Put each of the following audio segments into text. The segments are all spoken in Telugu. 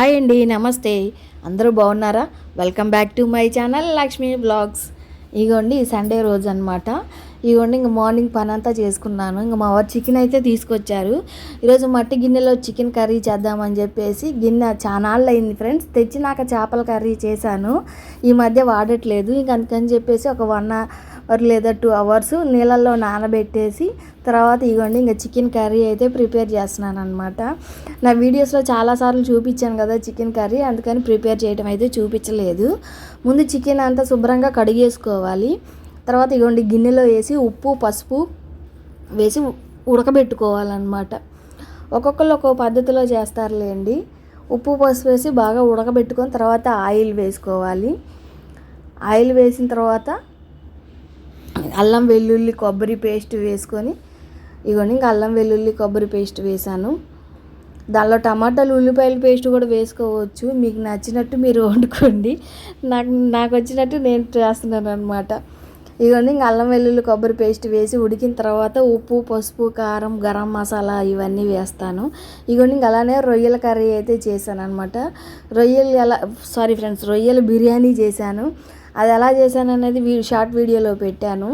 హాయ్ అండి, నమస్తే. అందరూ బాగున్నారా? Welcome back to my channel Lakshmi blogs. ఇగోండి సండే రోజు అనమాట. ఇగోండి ఇంక మార్నింగ్ పని అంతా చేసుకున్నాను. ఇంక మా వారు చికెన్ అయితే తీసుకొచ్చారు. ఈరోజు మట్టి గిన్నెలో చికెన్ కర్రీ చేద్దామని చెప్పేసి గిన్నె చానాళ్ళు అయింది ఫ్రెండ్స్. తెచ్చినాక చేపల కర్రీ చేశాను. ఈ మధ్య వాడట్లేదు. ఇంక అందుకని చెప్పేసి ఒక 1 లేదా 2 అవర్స్ నీళ్ళల్లో నానబెట్టేసి తర్వాత ఇగోండి ఇంకా చికెన్ కర్రీ అయితే ప్రిపేర్ చేస్తున్నాను అనమాట. నా వీడియోస్లో చాలాసార్లు చూపించాను కదా చికెన్ కర్రీ, అందుకని ప్రిపేర్ చేయడం అయితే చూపించలేదు. ముందు చికెన్ అంతా శుభ్రంగా కడిగేసుకోవాలి. తర్వాత ఇగోండి గిన్నెలో వేసి ఉప్పు పసుపు వేసి ఉడకబెట్టుకోవాలన్నమాట. ఒక్కొక్కరు ఒక్కో పద్ధతిలో చేస్తారులేండి. ఉప్పు పసుపు వేసి బాగా ఉడకబెట్టుకొని తర్వాత ఆయిల్ వేసుకోవాలి. ఆయిల్ వేసిన తర్వాత అల్లం వెల్లుల్లి కొబ్బరి పేస్ట్ వేసుకొని ఇగోండి ఇంకా అల్లం వెల్లుల్లి కొబ్బరి పేస్ట్ వేసాను. దానిలో టమాటాలు ఉల్లిపాయల పేస్ట్ కూడా వేసుకోవచ్చు, మీకు నచ్చినట్టు మీరు వండుకోండి. నాకు వచ్చినట్టు నేను చేస్తున్నాను అనమాట. ఇవన్నీ ఇంకా అల్లం వెల్లుల్లి కొబ్బరి పేస్ట్ వేసి ఉడికిన తర్వాత ఉప్పు పసుపు కారం గరం మసాలా ఇవన్నీ వేస్తాను. ఇవన్నీ ఇంకా అలానే రొయ్యల కర్రీ అయితే చేశాను అనమాట. రొయ్యల బిర్యానీ చేశాను. అది ఎలా చేశాను అనేది షార్ట్ వీడియోలో పెట్టాను.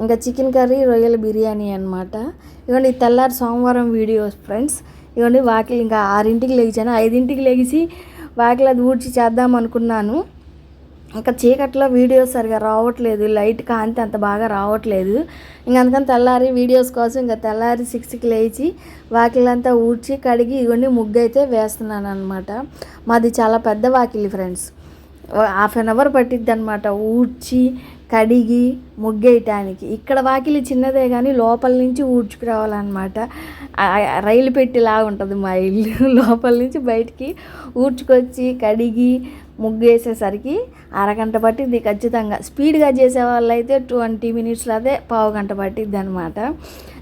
ఇంకా చికెన్ కర్రీ రొయ్యల బిర్యానీ అనమాట. ఇవన్నీ తెల్లారి సోమవారం వీడియోస్ ఫ్రెండ్స్. ఇవన్నీ వాకిలి ఇంకా 6ంటికి లేచాను. 5ంటికి లేచి వాకిలి అది ఊడ్చి చేద్దాం అనుకున్నాను. ఇంకా చీకట్లో వీడియోస్ సరిగా రావట్లేదు, లైట్ కాంతి అంత బాగా రావట్లేదు. ఇంకా అందుకని తెల్లారి వీడియోస్ కోసం ఇంకా తెల్లారి 6కి లేచి వాకిలంతా ఊడ్చి కడిగి ఇవన్నీ ముగ్గు అయితే వేస్తున్నాను అనమాట. మాది చాలా పెద్ద వాకిలి ఫ్రెండ్స్. 1/2 అవర్ పట్టిద్ది అనమాట ఊడ్చి కడిగి ముగ్గేయటానికి. ఇక్కడ వాకిలి చిన్నదే కానీ లోపల నుంచి ఊడ్చుకురావాలన్నమాట. రైలు పెట్టిలాగా ఉంటుంది మా ఇల్లు. లోపల నుంచి బయటికి ఊడ్చుకొచ్చి కడిగి ముగ్గేసేసరికి అరగంట పట్టిద్ది ఖచ్చితంగా. స్పీడ్గా చేసే వాళ్ళు అయితే 20 మినిట్స్లో అదే పావుగంట పట్టిద్ది అనమాట.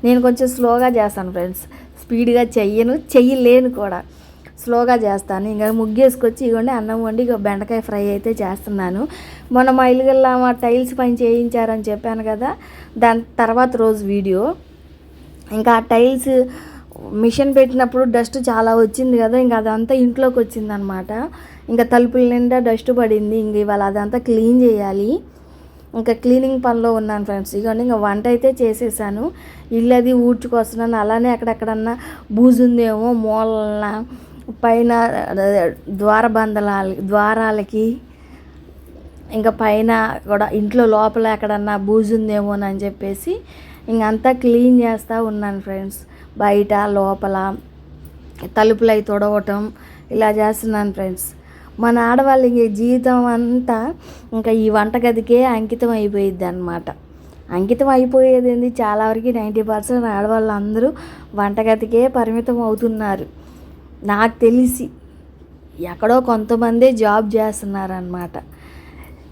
నేను కొంచెం స్లోగా చేస్తాను ఫ్రెండ్స్. స్పీడ్గా చెయ్యలేను కూడా, స్లోగా చేస్తాను. ఇంకా ముగ్గేసుకొచ్చి ఇవ్వండి అన్నం వండి ఇక బెండకాయ ఫ్రై అయితే చేస్తున్నాను. మొన్న మా ఇల్లుగల్లా మా టైల్స్ పని చేయించారని చెప్పాను కదా, దాని తర్వాత రోజు వీడియో. ఇంకా ఆ టైల్స్ మిషన్ పెట్టినప్పుడు డస్ట్ చాలా వచ్చింది కదా, ఇంకా అదంతా ఇంట్లోకి వచ్చిందనమాట. ఇంకా తలుపుల నిండా డస్ట్ పడింది. ఇంక ఇవాళ అదంతా క్లీన్ చేయాలి. ఇంకా క్లీనింగ్ పనిలో ఉన్నాను ఫ్రెండ్స్. ఇవన్నీ ఇంకా వంట అయితే చేసేసాను. ఇల్లు అది ఊడ్చుకొస్తున్నాను. అలానే అక్కడెక్కడన్నా బూజు ఉందేమో మూలన పైన ద్వారాలకి ఇంకా పైన కూడా ఇంట్లో లోపల ఎక్కడన్నా బూజు ఉందేమోనని చెప్పేసి ఇంకంతా క్లీన్ చేస్తూ ఉన్నాను ఫ్రెండ్స్. బయట లోపల తలుపులు అవి తుడవటం ఇలా చేస్తున్నాను ఫ్రెండ్స్. మన ఆడవాళ్ళ జీవితం అంతా ఇంకా ఈ వంటగదికే అంకితం అయిపోయిద్ది అనమాట. అంకితం అయిపోయేది ఏంది, చాలా వరకు 90% ఆడవాళ్ళు అందరూ వంటగదికే పరిమితం అవుతున్నారు. నాకు తెలిసి ఎక్కడో కొంతమందే జాబ్ చేస్తున్నారనమాట.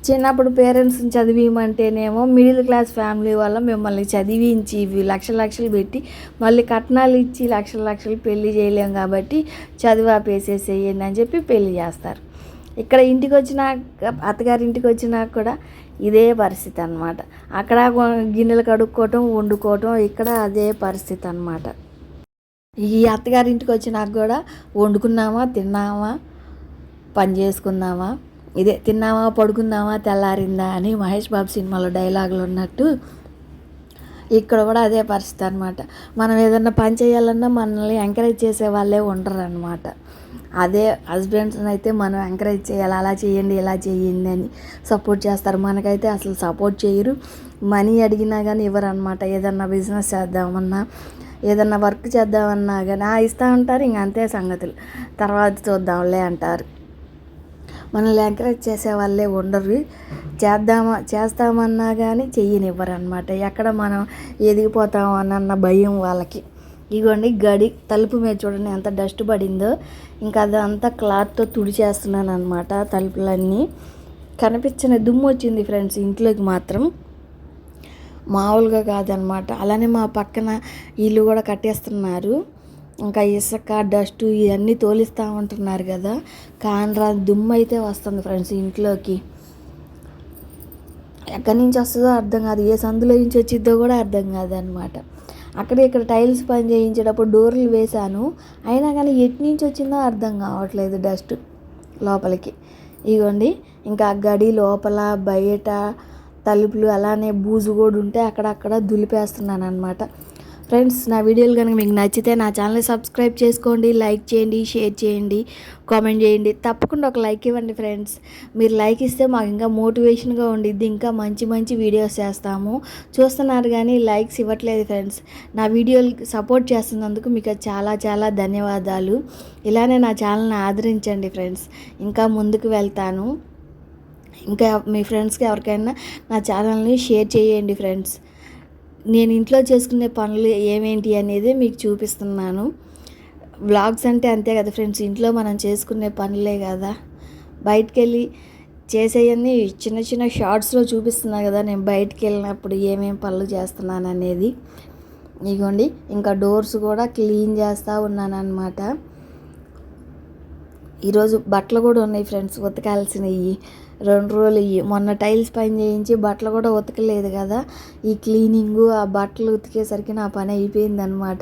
చిన్నప్పుడు పేరెంట్స్ని చదివిమంటేనేమో మిడిల్ క్లాస్ ఫ్యామిలీ వల్ల మిమ్మల్ని చదివించి లక్షలు పెట్టి మళ్ళీ కట్నాలు ఇచ్చి లక్షలు పెళ్లి చేయలేం కాబట్టి చదువు ఆపేసేసేయండి అని చెప్పి పెళ్లి చేస్తారు. ఇక్కడ ఇంటికి వచ్చినాక అత్తగారింటికి వచ్చినాక కూడా ఇదే పరిస్థితి అనమాట. అక్కడ గిన్నెలు కడుక్కోవటం వండుకోవటం, ఇక్కడ అదే పరిస్థితి అనమాట. ఈ అత్తగారింటికి వచ్చినాక కూడా వండుకున్నామా తిన్నామా పని చేసుకున్నామా, ఇదే తిన్నామా పడుకుందామా తెల్లారిందా అని మహేష్ బాబు సినిమాలో డైలాగులు ఉన్నట్టు ఇక్కడ కూడా అదే పరిస్థితి అనమాట. మనం ఏదన్నా పని చేయాలన్నా మనల్ని ఎంకరేజ్ చేసే వాళ్ళే ఉండరు అనమాట. అదే హస్బెండ్స్ని అయితే మనం ఎంకరేజ్ చేయాలి, అలా చేయండి ఇలా చేయండి అని సపోర్ట్ చేస్తారు. మనకైతే అసలు సపోర్ట్ చేయరు. మనీ అడిగినా కానీ ఇవ్వరు అనమాట. ఏదన్నా బిజినెస్ చేద్దామన్నా ఏదన్నా వర్క్ చేద్దామన్నా కానీ ఇస్తూ ఉంటారు. ఇంక అంతే సంగతులు, తర్వాత చూద్దాంలే అంటారు. మనల్ని ఎంకరేజ్ చేసే వాళ్ళే ఉండరు. చేస్తామన్నా కానీ చెయ్యనివ్వరు అనమాట. ఎక్కడ మనం ఎదిగిపోతామన్న భయం వాళ్ళకి. ఇగోండి తలుపు మీద చూడండి ఎంత డస్ట్ పడిందో. ఇంకా అదంతా క్లాత్తో తుడిచేస్తున్నాను అనమాట. తలుపులన్నీ కనిపించిన దుమ్ము వచ్చింది ఫ్రెండ్స్ ఇంట్లోకి మాత్రం, మామూలుగా కాదనమాట. అలానే మా పక్కన ఇల్లు కూడా కట్టేస్తున్నారు. ఇంకా ఇసుక డస్ట్ ఇవన్నీ తోలిస్తూ ఉంటున్నారు కదా, కానరా దుమ్ము అయితే వస్తుంది ఫ్రెండ్స్ ఇంట్లోకి. ఎక్కడి నుంచి వస్తుందో అర్థం కాదు, ఏ సందులో నుంచి వచ్చిద్దో కూడా అర్థం కాదనమాట. అక్కడ ఇక్కడ టైల్స్ పని చేయించేటప్పుడు డోర్లు వేశాను, అయినా కానీ ఎటు నుంచి వచ్చిందో అర్థం కావట్లేదు డస్ట్ లోపలికి. ఇగోండి ఇంకా గడి లోపల బయట తలుపులు అలానే బూజు కూడా ఉంటే అక్కడక్కడ దులిపేస్తున్నాను అనమాట. ఫ్రెండ్స్, నా వీడియోలు కనుక మీకు నచ్చితే నా ఛానల్ని సబ్స్క్రైబ్ చేసుకోండి, లైక్ చేయండి, షేర్ చేయండి, కామెంట్ చేయండి. తప్పకుండా ఒక లైక్ ఇవ్వండి ఫ్రెండ్స్. మీరు లైక్ ఇస్తే మాకు ఇంకా మోటివేషన్గా ఉండిద్ది, ఇంకా మంచి మంచి వీడియోస్ చేస్తాము. చూస్తున్నారు కానీ లైక్స్ ఇవ్వట్లేదు ఫ్రెండ్స్. నా వీడియోలు సపోర్ట్ చేస్తున్నందుకు మీకు చాలా చాలా ధన్యవాదాలు. ఇలానే నా ఛానల్ని ఆదరించండి ఫ్రెండ్స్. ఇంకా ముందుకు వెళ్తాను. ఇంకా మీ ఫ్రెండ్స్కి ఎవరికైనా నా ఛానల్ని షేర్ చేయండి ఫ్రెండ్స్. నేను ఇంట్లో చేసుకునే పనులు ఏమేంటి అనేది మీకు చూపిస్తున్నాను. వ్లాగ్స్ అంటే అంతే కదా ఫ్రెండ్స్, ఇంట్లో మనం చేసుకునే పనులే కదా. బయటికి వెళ్ళి చేసేవన్నీ చిన్న చిన్న షార్ట్స్లో చూపిస్తున్నాను కదా నేను బయటికి వెళ్ళినప్పుడు ఏమేమి పనులు చేస్తున్నాను అనేది. ఇదిగోండి ఇంకా డోర్స్ కూడా క్లీన్ చేస్తూ ఉన్నాను అనమాట. ఈరోజు బట్టలు కూడా ఉన్నాయి ఫ్రెండ్స్, ఉతకాల్సినవి 2 రోజులు. మొన్న టైల్స్ పైన చేయించి బట్టలు కూడా ఉతకలేదు కదా, ఈ క్లీనింగు ఆ బట్టలు ఉతికేసరికి నా పని అయిపోయిందనమాట.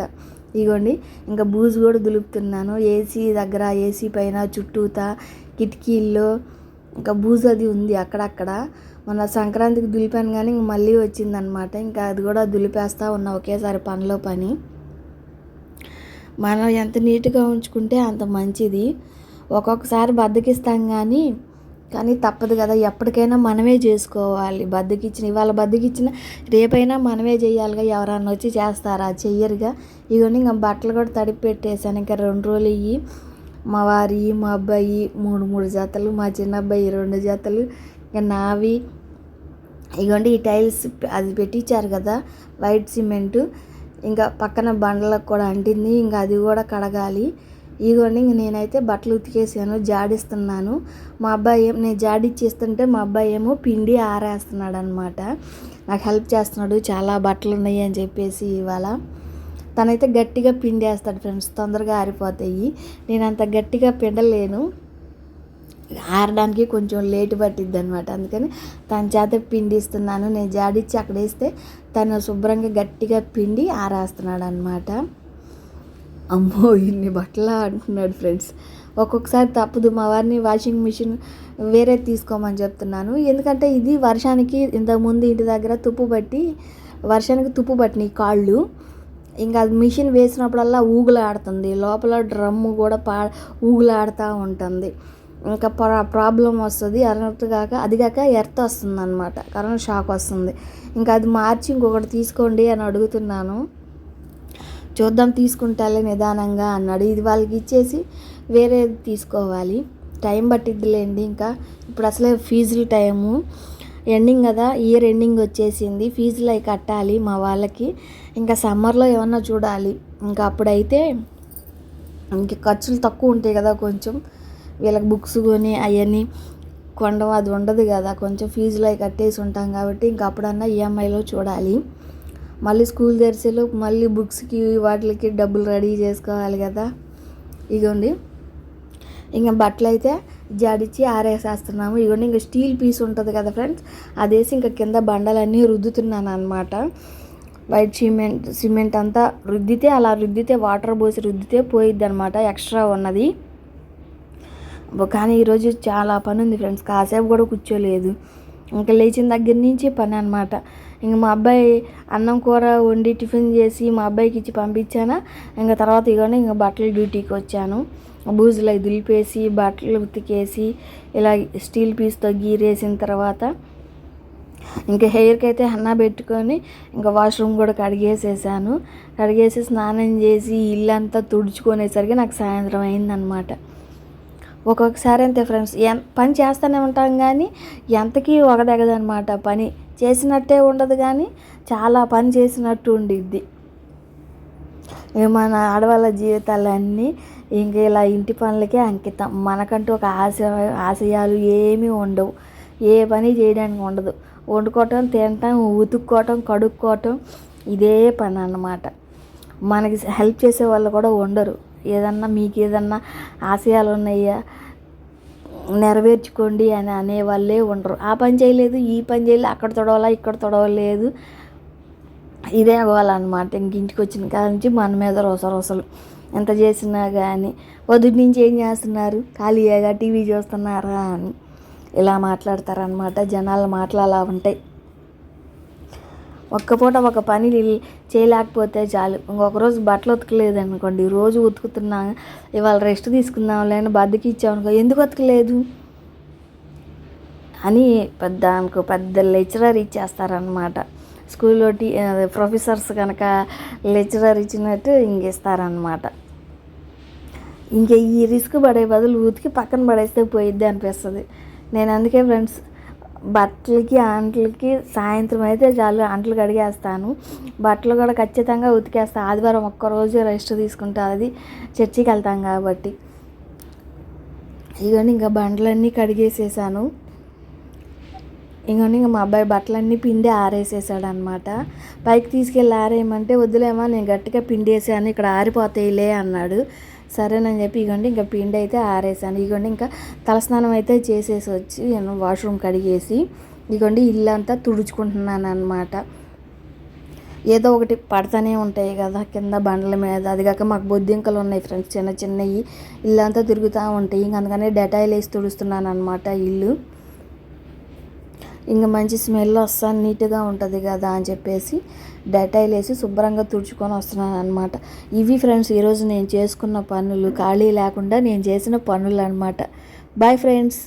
ఇగోండి ఇంకా బూజు కూడా దులుపుతున్నాను. ఏసీ దగ్గర, ఏసీ పైన చుట్టూతా కిటికీల్లో ఇంకా బూజు అది ఉంది అక్కడక్కడ. మొన్న సంక్రాంతికి దులిపాను కానీ ఇంక మళ్ళీ వచ్చిందనమాట. ఇంకా అది కూడా దులిపేస్తూ ఉన్నా ఒకేసారి పనిలో పని. మనం ఎంత నీట్గా ఉంచుకుంటే అంత మంచిది. ఒక్కొక్కసారి బద్దకిస్తాం కానీ తప్పదు కదా, ఎప్పటికైనా మనమే చేసుకోవాలి. ఇవాళ బద్దకిచ్చిన రేపైనా మనమే చేయాలిగా, ఎవరన్నా వచ్చి చేస్తారా? చెయ్యరుగా. ఇవన్నీ ఇంకా బట్టలు కూడా తడిపి పెట్టేశాను. ఇంకా 2 రోజులు ఇవి మా వారి, మా అబ్బాయి 3 జతలు, మా చిన్న అబ్బాయి 2 జతలు, ఇంకా నావి. ఇగోండి ఈ టైల్స్ అది పెట్టించారు కదా వైట్ సిమెంటు, ఇంకా పక్కన బండలకు కూడా అంటింది, ఇంకా అది కూడా కడగాలి. ఇదిగోండి ఇంక నేనైతే బట్టలు ఉతికేసాను, జాడిస్తున్నాను. మా అబ్బాయి నేను జాడిచ్చేస్తుంటే మా అబ్బాయి ఏమో పిండి ఆరేస్తున్నాడు అనమాట. నాకు హెల్ప్ చేస్తున్నాడు, చాలా బట్టలు ఉన్నాయి అని చెప్పేసి. ఇవాళ తనైతే గట్టిగా పిండి వేస్తాడు ఫ్రెండ్స్, తొందరగా ఆరిపోతాయి. నేను అంత గట్టిగా పిండలేను, ఆరడానికి కొంచెం లేట్ పట్టిద్ది అనమాట. అందుకని తన చేత పిండిస్తున్నాను. నేను జాడిచ్చి అక్కడ వేస్తే తను శుభ్రంగా గట్టిగా పిండి ఆరేస్తున్నాడు అనమాట. అమ్మో ఇన్ని బట్టలా అంటున్నాడు ఫ్రెండ్స్. ఒక్కొక్కసారి తప్పదు, మా వారిని వాషింగ్ మిషన్ వేరే తీసుకోమని చెప్తున్నాను. ఎందుకంటే ఇది వర్షానికి ఇంతకుముందు ఇంటి దగ్గర వర్షానికి తుప్పు పట్టినాయి కాళ్ళు. ఇంకా అది మిషన్ వేసినప్పుడల్లా ఊగులాడుతుంది, లోపల డ్రమ్ము కూడా ఊగులాడుతూ ఉంటుంది. ఇంకా ప్రాబ్లం వస్తుంది. అది కాక ఎర్త్ వస్తుంది అనమాట, కరెంట్ షాక్ వస్తుంది. ఇంకా అది మార్చి ఇంకొకటి తీసుకోండి అని అడుగుతున్నాను. చూద్దాం తీసుకుంటాలే నిదానంగా అన్నాడు. ఇది వాళ్ళకి ఇచ్చేసి వేరేది తీసుకోవాలి, టైం పట్టిద్దిలేండి. ఇంకా ఇప్పుడు అసలే ఫీజుల టైము ఎండింగ్ కదా, ఇయర్ ఎండింగ్ వచ్చేసింది, ఫీజులు అవి కట్టాలి మా వాళ్ళకి. ఇంకా సమ్మర్లో ఏమన్నా చూడాలి. ఇంకా అప్పుడైతే ఇంక ఖర్చులు తక్కువ ఉంటాయి కదా కొంచెం, వీళ్ళకి బుక్స్ కొని అవన్నీ కొనడం అది ఉండదు కదా, కొంచెం ఫీజులు అవి కట్టేసి ఉంటాం కాబట్టి ఇంకా అప్పుడన్నా ఈఎంఐలో చూడాలి. మళ్ళీ స్కూల్ తెరిచేలో మళ్ళీ బుక్స్కి వాటికి డబ్బులు రెడీ చేసుకోవాలి కదా. ఇగోండి ఇంకా బట్టలు అయితే జాడిచ్చి ఆరేసేస్తున్నాము. ఇగోండి ఇంకా స్టీల్ పీస్ ఉంటుంది కదా ఫ్రెండ్స్, అదేసి ఇంకా కింద బండలన్నీ రుద్దుతున్నాను అనమాట. వైట్ సిమెంట్ అంతా రుద్దితే వాటర్ పోసి రుద్దితే పోయిద్ది అనమాట, ఎక్స్ట్రా ఉన్నది. కానీ ఈరోజు చాలా పని ఉంది ఫ్రెండ్స్, కాసేపు కూడా కూర్చోలేదు. ఇంకా లేచిన దగ్గర నుంచి పని అనమాట. ఇంక మా అబ్బాయి అన్నం కూర వండి టిఫిన్ చేసి మా అబ్బాయికి ఇచ్చి పంపించాను. ఇంకా తర్వాత ఇవన్నీ ఇంకా బట్టలు డ్యూటీకి వచ్చాను. బూజులు అవి దులిపేసి బట్టలు ఉతికేసి ఇలా స్టీల్ పీస్తో గీరేసిన తర్వాత ఇంకా హెయిర్కి అయితే హన్నా పెట్టుకొని ఇంకా వాష్రూమ్ కూడా కడిగేసి స్నానం చేసి ఇల్లంతా తుడుచుకునేసరికి నాకు సాయంత్రం అయిందనమాట. ఒక్కొక్కసారి అంతే ఫ్రెండ్స్, పని చేస్తూనే ఉంటాం కానీ ఎంతకీ ఒకదగదనమాట. పని చేసినట్టే ఉండదు కానీ చాలా పని చేసినట్టు ఉండిద్ది. మన ఆడవాళ్ళ జీవితాలన్నీ ఇంక ఇలా ఇంటి పనులకే అంకితం. మనకంటూ ఒక ఆశయాలు ఏమీ ఉండవు, ఏ పని చేయడానికి ఉండదు. వండుకోవటం, తినటం, ఉతుక్కోవటం, కడుక్కోవటం, ఇదే పని అన్నమాట. మనకి హెల్ప్ చేసే వాళ్ళు కూడా ఉండరు. మీకు ఏదన్నా ఆశయాలు ఉన్నాయా నెరవేర్చుకోండి అని అనేవాళ్ళే ఉండరు. ఆ పని చేయలేదు, ఈ పని చేయలేదు, అక్కడ తొడవలా ఇక్కడ తొడవలేదు, ఇదే అవ్వాలన్నమాట. ఇంటికి వచ్చిన కాడ నుంచి మన మీద రొసరొసలు ఎంత చేసినా కానీ పొద్దుటి నుంచి ఏం చేస్తున్నారు, ఖాళీగా టీవీ చూస్తున్నారా అని ఇలా మాట్లాడతారనమాట. జనాల మాటలు అలా ఉంటాయి. ఒక్కపూట ఒక పని చేయలేకపోతే చాలు. ఇంకొక రోజు బట్టలు ఉతకలేదు అనుకోండి, రోజు ఉతుకుతున్నా ఇవాళ రెస్ట్ తీసుకుందాం లేని బద్దకి ఇచ్చామనుకో, ఎందుకు ఉతకలేదు అని పెద్ద లెక్చరర్ ఇచ్చేస్తారనమాట. స్కూల్లో ప్రొఫెసర్స్ కనుక లెక్చరర్ ఇచ్చినట్టు ఇంకిస్తారనమాట. ఇంకా ఈ రిస్క్ పడే బదులు ఉతికి పక్కన పడేస్తే పోయిద్ది అనిపిస్తుంది. నేను అందుకే ఫ్రెండ్స్ బట్టలకి అంట్లకి సాయంత్రం అయితే చాలు అంట్లు కడిగేస్తాను. బట్టలు కూడా ఖచ్చితంగా ఉతికేస్తాను. ఆదివారం ఒక్కరోజు రెస్ట్ తీసుకుంటా, అది చర్చికి వెళ్తాం కాబట్టి. ఇవన్నీ ఇంకా బండ్లన్నీ కడిగేసేసాను. ఇంకొన్ని ఇంకా మా అబ్బాయి బట్టలన్నీ పిండి ఆరేసేసాడు అనమాట. పైకి తీసుకెళ్ళి ఆరేయమంటే వద్దులేమో నేను గట్టిగా పిండేసాను, ఇక్కడ ఆరిపోతాయిలే అన్నాడు. సరేనని చెప్పి ఇగోండి ఇంకా పిండి అయితే ఆరేసాను. ఇగోండి ఇంకా తలస్నానం అయితే చేసేసి వచ్చి నేను వాష్రూమ్ కడిగేసి ఇగోండి ఇల్లంతా తుడుచుకుంటున్నాను అనమాట. ఏదో ఒకటి పడతానే ఉంటాయి కదా కింద బండ్ల మీద. అది కాక మాకు బొద్దింకలు ఉన్నాయి ఫ్రెండ్స్, చిన్న చిన్నవి, ఇల్లంతా తిరుగుతూ ఉంటాయి. ఇంక అందుకనే డెటాయిల్ వేసి తుడుస్తున్నాను అనమాట ఇల్లు. ఇంకా మంచి స్మెల్ వస్తాను, నీట్గా ఉంటుంది కదా అని చెప్పేసి డెటాయిల్ వేసి శుభ్రంగా తుడుచుకొని వస్తున్నాను అనమాట. ఇవి ఫ్రెండ్స్ ఈరోజు నేను చేసుకున్న పనులు, ఖాళీ లేకుండా నేను చేసిన పనులు అనమాట. Bye friends.